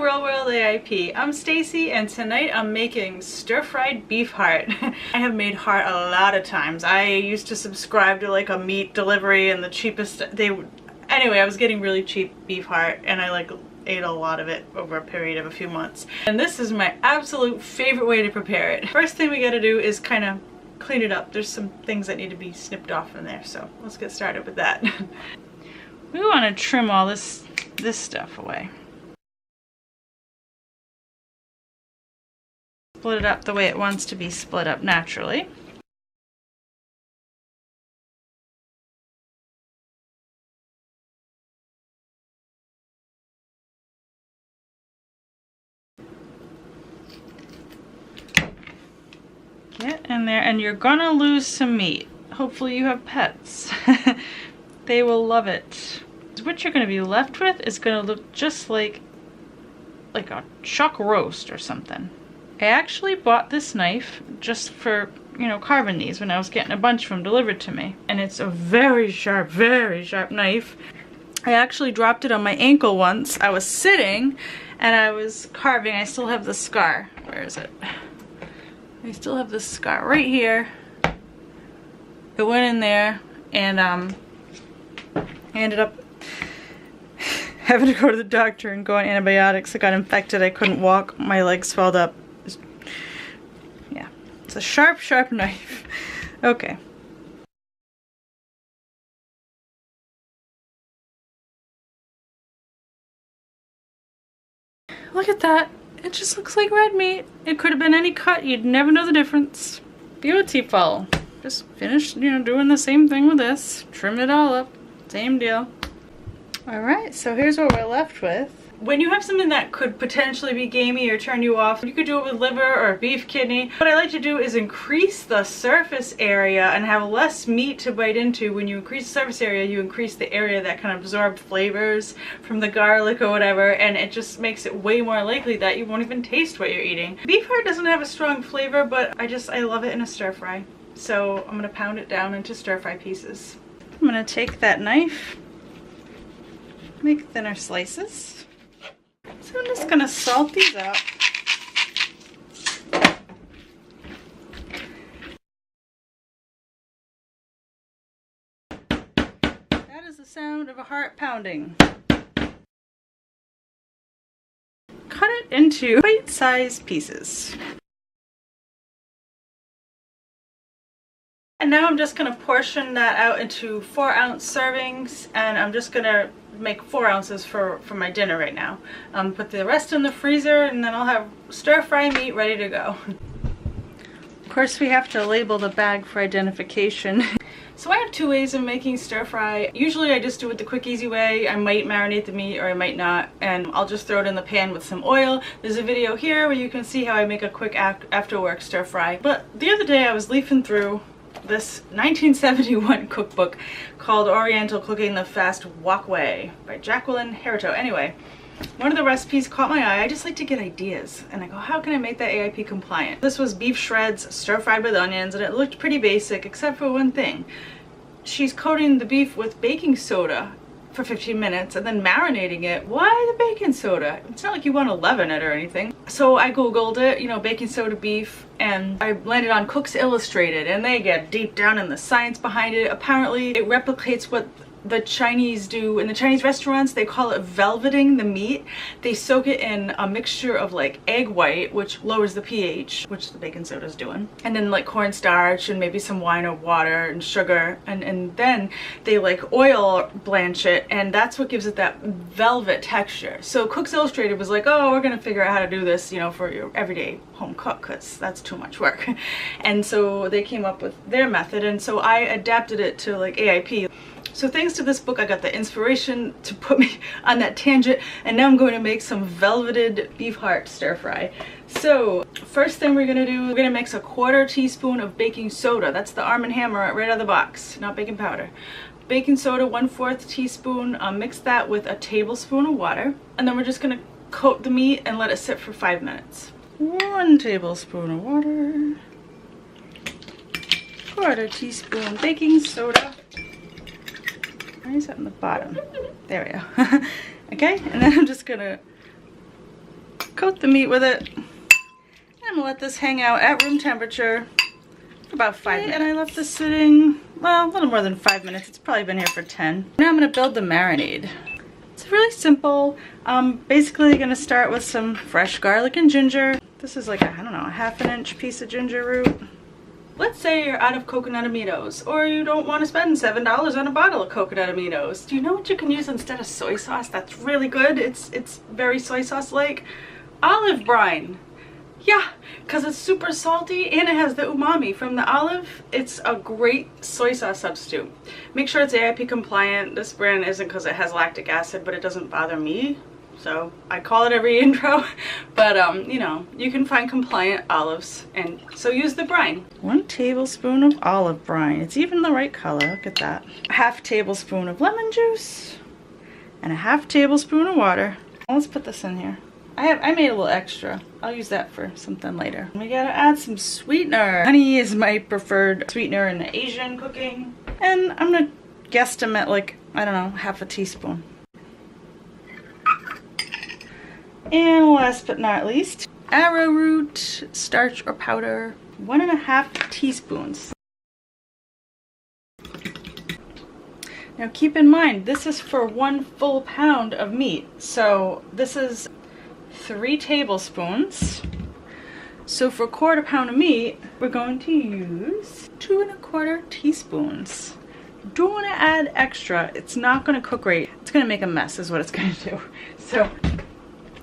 Real World AIP. I'm Stacey and tonight I'm making stir-fried beef heart. I have made heart a lot of times. I used to subscribe to like a meat delivery and the cheapest anyway, I was getting really cheap beef heart and I like ate a lot of it over a period of a few months. And this is my absolute favorite way to prepare it. First thing we gotta do is kind of clean it up. There's some things that need to be snipped off from there, so let's get started with that. We want to trim all this stuff away. Split it up the way it wants to be split up naturally. Get in there, and you're gonna lose some meat. Hopefully you have pets. They will love it. What you're gonna be left with is gonna look just like a chuck roast or something. I actually bought this knife just for, you know, carving these when I was getting a bunch of them delivered to me. And it's a very sharp knife. I actually dropped it on my ankle once. I was sitting and I was carving. I still have the scar. Where is it? I still have this scar right here. It went in there and I ended up having to go to the doctor and go on antibiotics. I got infected. I couldn't walk. My legs swelled up. Yeah, it's a sharp knife. Okay. Look at that. It just looks like red meat. It could have been any cut. You'd never know the difference. Beautiful. Just finished, you know, doing the same thing with this. Trim it all up. Same deal. Alright, so here's what we're left with. When you have something that could potentially be gamey or turn you off, you could do it with liver or beef kidney. What I like to do is increase the surface area and have less meat to bite into. When you increase the surface area, you increase the area that can absorb flavors from the garlic or whatever, and it just makes it way more likely that you won't even taste what you're eating. Beef heart doesn't have a strong flavor, but I love it in a stir fry. So I'm gonna pound it down into stir fry pieces. I'm gonna take that knife, make thinner slices. So I'm just gonna salt these up. That is the sound of a heart pounding. Cut it into bite-sized pieces. And now I'm just going to portion that out into 4-ounce servings, and I'm just going to make 4 ounces for my dinner right now. Put the rest in the freezer, and then I'll have stir-fry meat ready to go. Of course, we have to label the bag for identification. So I have 2 ways of making stir-fry. Usually I just do it the quick, easy way. I might marinate the meat or I might not, and I'll just throw it in the pan with some oil. There's a video here where you can see how I make a quick after-work stir-fry. But the other day I was leafing through this 1971 cookbook called Oriental Cooking the Fast Walkway by Jacqueline Harito. Anyway, one of the recipes caught my eye. I just like to get ideas, and I go, how can I make that AIP compliant? This was beef shreds stir-fried with onions, and it looked pretty basic except for one thing. She's coating the beef with baking soda for 15 minutes and then marinating it. Why the baking soda? It's not like you want to leaven it or anything. So I googled it, you know, baking soda beef, and I landed on Cooks Illustrated, and they get deep down in the science behind it. Apparently it replicates what the Chinese do in the Chinese restaurants. They call it velveting the meat. They soak it in a mixture of like egg white, which lowers the pH, which the baking soda is doing, and then like cornstarch and maybe some wine or water and sugar, and then they like oil blanch it, and that's what gives it that velvet texture. So Cooks Illustrated was like, oh, we're gonna figure out how to do this, you know, for your everyday home cook, because that's too much work. And so they came up with their method, and so I adapted it to like AIP. So thanks to this book, I got the inspiration to put me on that tangent, and now I'm going to make some velveted beef heart stir fry. So first thing we're gonna do, we're gonna mix a 1/4 teaspoon of baking soda. That's the Arm & Hammer right out of the box, not baking powder. Baking soda, 1/4 teaspoon. Mix that with a tablespoon of water, and then we're just gonna coat the meat and let it sit for 5 minutes. 1 tablespoon of water, 1/4 teaspoon baking soda. Why is that on the bottom? There we go. Okay, and then I'm just gonna Coat the meat with it. And I'm gonna let this hang out at room temperature for about 5 minutes. And I left this sitting, well, a little more than 5 minutes. It's probably been here for 10. Now I'm gonna build the marinade. It's really simple. Basically gonna start with some fresh garlic and ginger. This is like a, I don't know, a ½ inch piece of ginger root. Let's say you're out of coconut aminos, or you don't want to spend $7 on a bottle of coconut aminos. Do you know what you can use instead of soy sauce that's really good? It's very soy sauce-like. Olive brine. Yeah, because it's super salty and it has the umami from the olive. It's a great soy sauce substitute. Make sure it's AIP compliant. This brand isn't because it has lactic acid, but it doesn't bother me. So I call it every intro. But you know, you can find compliant olives, and so use the brine. 1 tablespoon of olive brine. It's even the right color, look at that. A ½ tablespoon of lemon juice and a ½ tablespoon of water. Let's put this in here. I made a little extra. I'll use that for something later. We gotta add some sweetener. Honey is my preferred sweetener in Asian cooking. And I'm gonna guesstimate like, I don't know, ½ a teaspoon. And last but not least, arrowroot starch or powder, 1½ teaspoons. Now keep in mind, this is for 1 full pound of meat. So this is 3 tablespoons. So for 1/4 pound of meat, we're going to use 2¼ teaspoons. Don't want to add extra. It's not going to cook right. It's going to make a mess is what it's going to do. So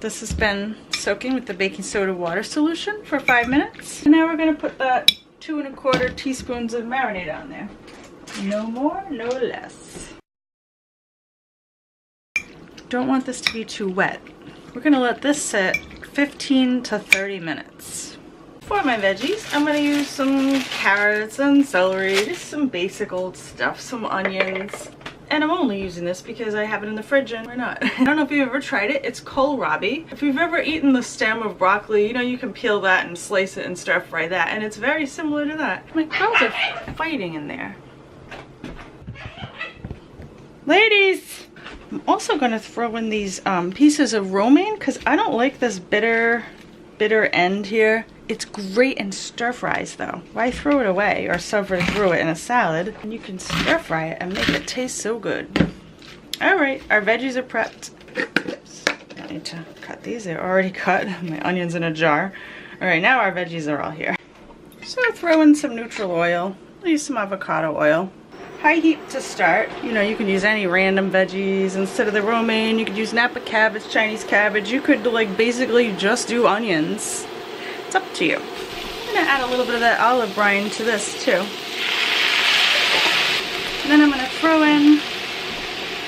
this has been soaking with the baking soda water solution for 5 minutes. And now we're going to put that 2¼ teaspoons of marinade on there. No more, no less. Don't want this to be too wet. We're going to let this sit 15 to 30 minutes. For my veggies, I'm going to use some carrots and celery, just some basic old stuff, some onions. And I'm only using this because I have it in the fridge and why not? I don't know if you've ever tried it. It's kohlrabi. If you've ever eaten the stem of broccoli, you know you can peel that and slice it and stir fry that. And it's very similar to that. My crows are fighting in there. Ladies! I'm also going to throw in these pieces of romaine because I don't like this bitter end here. It's great in stir fries though. Why throw it away or suffer through it in a salad? And you can stir fry it and make it taste so good. Alright, our veggies are prepped. Oops, I need to cut these. They're already cut. My onions in a jar. Alright, now our veggies are all here. So throw in some neutral oil. I'll use some avocado oil. High heat to start. You know, you can use any random veggies instead of the romaine. You could use Napa cabbage, Chinese cabbage. You could like basically just do onions. It's up to you. I'm gonna add a little bit of that olive brine to this too. And then I'm gonna throw in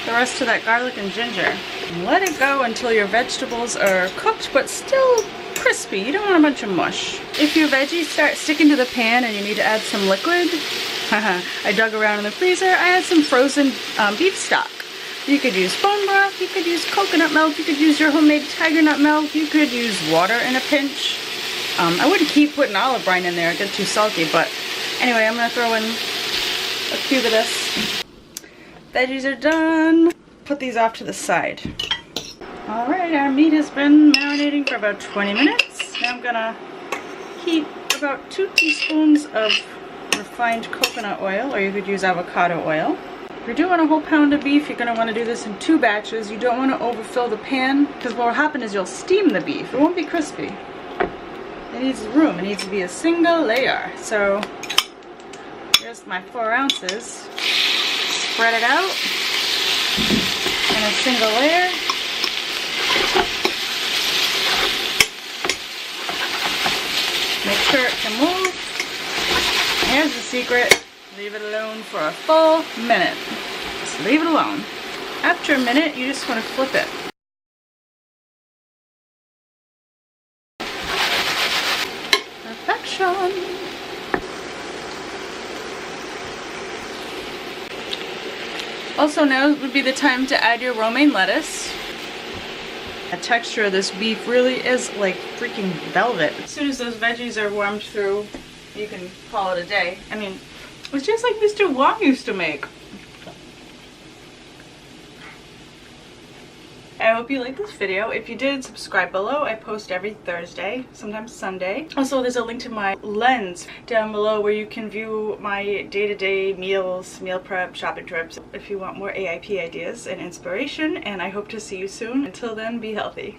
the rest of that garlic and ginger. And let it go until your vegetables are cooked but still crispy. You don't want a bunch of mush. If your veggies start sticking to the pan and you need to add some liquid, I dug around in the freezer. I had some frozen beef stock. You could use bone broth, you could use coconut milk, you could use your homemade tiger nut milk, you could use water in a pinch. I wouldn't keep putting olive brine in there, it gets too salty, but anyway, I'm going to throw in a cube of this. Veggies are done. Put these off to the side. Alright, our meat has been marinating for about 20 minutes. Now I'm going to heat about 2 teaspoons of refined coconut oil, or you could use avocado oil. If you're doing a whole pound of beef, you're going to want to do this in 2 batches. You don't want to overfill the pan, because what will happen is you'll steam the beef. It won't be crispy. It needs room. It needs to be a single layer. So here's my 4 ounces. Spread it out in a single layer. Make sure it can move. Here's the secret. Leave it alone for a full minute. Just leave it alone. After a minute, you just want to flip it. Perfection. Also now would be the time to add your romaine lettuce. The texture of this beef really is like freaking velvet. As soon as those veggies are warmed through, you can call it a day. I mean, it's just like Mr. Wong used to make. I hope you liked this video. If you did, subscribe below. I post every Thursday, sometimes Sunday. Also, there's a link to my lens down below where you can view my day-to-day meals, meal prep, shopping trips if you want more AIP ideas and inspiration, and I hope to see you soon. Until then, be healthy.